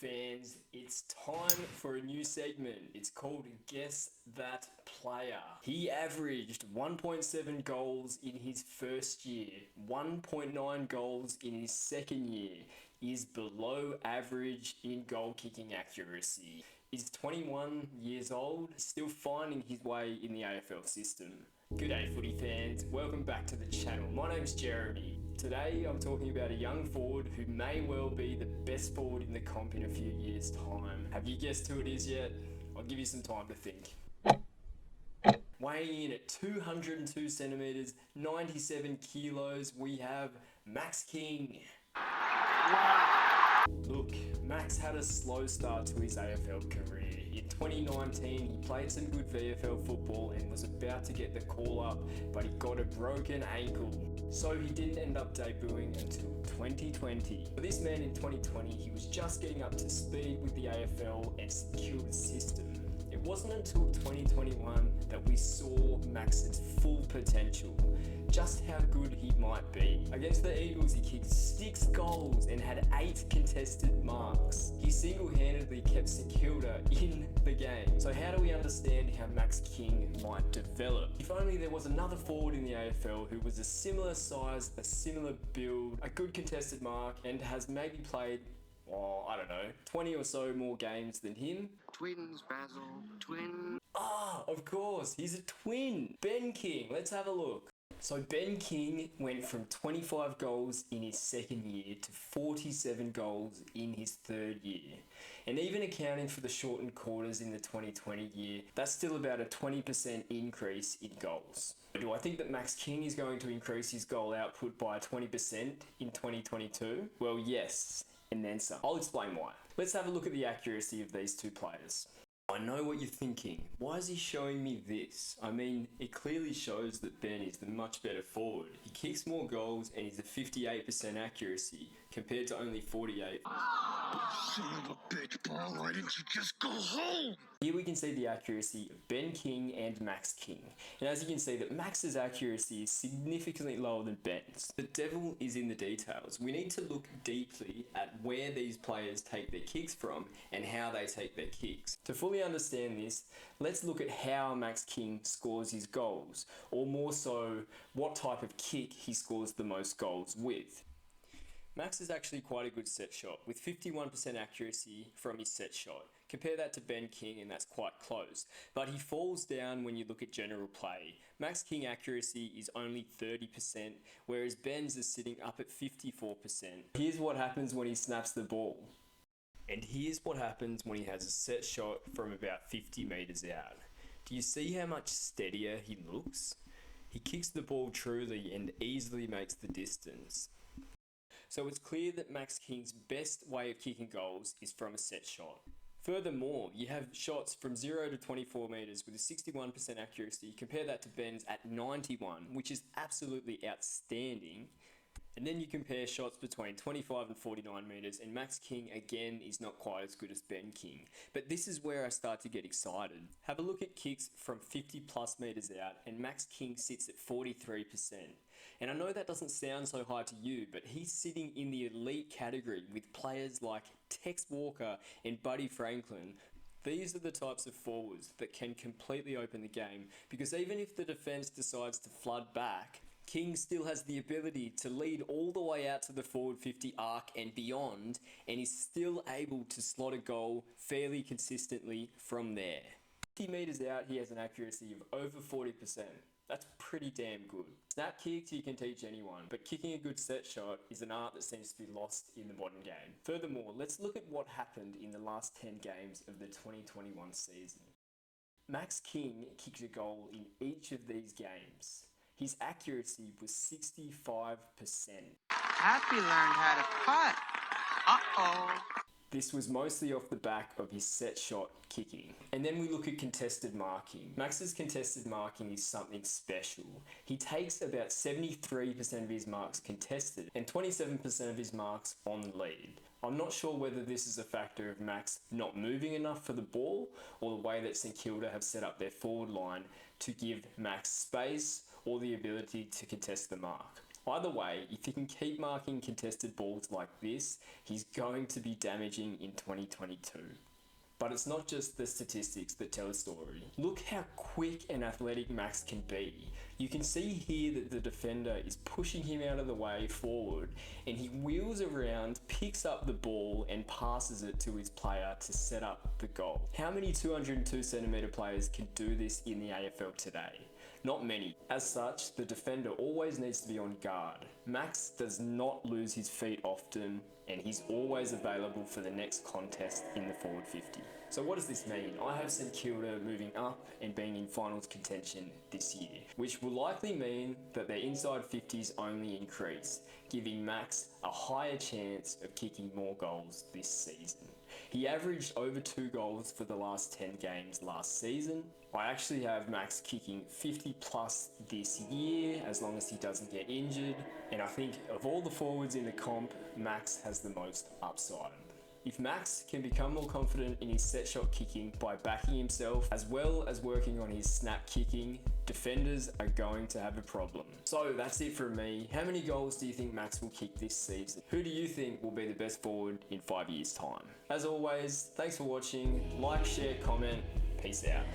fans, it's time for a new segment. It's called Guess That Player. He averaged 1.7 goals in his first year, 1.9 goals in his second year, is below average in goal kicking accuracy, is 21 years old, still finding his way in the AFL system. G'day footy fans, welcome back to the channel. My name's Jeremy. Today I'm talking about a young forward who may well be the best forward in the comp in a few years' time. Have you guessed who it is yet? I'll give you some time to think. Weighing in at 202 centimetres, 97 kilos, we have Max King. Look, Max had a slow start to his AFL career. In 2019, he played some good VFL football and was about to get the call up, but he got a broken ankle. So he didn't end up debuting until 2020. For this man in 2020, he was just getting up to speed with the AFL and secured the system. It wasn't until 2021 that we saw Max's full potential, just how good he might be. Against the Eagles, he kicked 6 goals and had 8 contested marks. He single-handedly kept St Kilda in the game. So how do we understand how Max King might develop? If only there was another forward in the AFL who was a similar size, a similar build, a good contested mark, and has maybe played, I don't know, 20 or so more games than him. Twins, Basil, twin. Of course, he's a twin. Ben King, let's have a look. So Ben King went from 25 goals in his second year to 47 goals in his third year. And even accounting for the shortened quarters in the 2020 year, that's still about a 20% increase in goals. Do I think that Max King is going to increase his goal output by 20% in 2022? Well, yes, and then some. I'll explain why. Let's have a look at the accuracy of these two players. I know what you're thinking. Why is he showing me this? I mean, it clearly shows that Ben is the much better forward. He kicks more goals and he's a 58% accuracy compared to only 48. Son of a bitch, Paul, why didn't you just go home? Here we can see the accuracy of Ben King and Max King. And as you can see that Max's accuracy is significantly lower than Ben's. The devil is in the details. We need to look deeply at where these players take their kicks from and how they take their kicks. To fully understand this, let's look at how Max King scores his goals, or more so, what type of kick he scores the most goals with. Max is actually quite a good set shot, with 51% accuracy from his set shot. Compare that to Ben King and that's quite close. But he falls down when you look at general play. Max King accuracy is only 30%, whereas Ben's is sitting up at 54%. Here's what happens when he snaps the ball. And here's what happens when he has a set shot from about 50 metres out. Do you see how much steadier he looks? He kicks the ball truly and easily makes the distance. So it's clear that Max King's best way of kicking goals is from a set shot. Furthermore, you have shots from 0 to 24 metres with a 61% accuracy. Compare that to Ben's at 91, which is absolutely outstanding. And then you compare shots between 25 and 49 metres, and Max King again is not quite as good as Ben King. But this is where I start to get excited. Have a look at kicks from 50 plus metres out, and Max King sits at 43%. And I know that doesn't sound so high to you, but he's sitting in the elite category with players like Tex Walker and Buddy Franklin. These are the types of forwards that can completely open the game, because even if the defence decides to flood back, King still has the ability to lead all the way out to the forward 50 arc and beyond, and is still able to slot a goal fairly consistently from there. 50 metres out, he has an accuracy of over 40%. That's pretty damn good. Snap kicks you can teach anyone, but kicking a good set shot is an art that seems to be lost in the modern game. Furthermore, let's look at what happened in the last 10 games of the 2021 season. Max King kicked a goal in each of these games. His accuracy was 65%. Happy learned how to putt. Uh-oh. This was mostly off the back of his set shot kicking. And then we look at contested marking. Max's contested marking is something special. He takes about 73% of his marks contested and 27% of his marks on lead. I'm not sure whether this is a factor of Max not moving enough for the ball, or the way that St Kilda have set up their forward line to give Max space or the ability to contest the mark. Either way, if he can keep marking contested balls like this, he's going to be damaging in 2022. But it's not just the statistics that tell a story. Look how quick and athletic Max can be. You can see here that the defender is pushing him out of the way forward, and he wheels around, picks up the ball and passes it to his player to set up the goal. How many 202cm players can do this in the AFL today? Not many. As such, the defender always needs to be on guard. Max does not lose his feet often, and he's always available for the next contest in the forward 50. So what does this mean? I have St Kilda moving up and being in finals contention this year, which will likely mean that their inside 50s only increase, giving Max a higher chance of kicking more goals this season. He averaged over 2 goals for the last 10 games last season. I actually have Max kicking 50 plus this year, as long as he doesn't get injured. And I think of all the forwards in the comp, Max has the most upside. If Max can become more confident in his set shot kicking by backing himself, as well as working on his snap kicking, defenders are going to have a problem. So that's it from me. How many goals do you think Max will kick this season? Who do you think will be the best forward in 5 years' time? As always, thanks for watching. Like, share, comment. Peace out.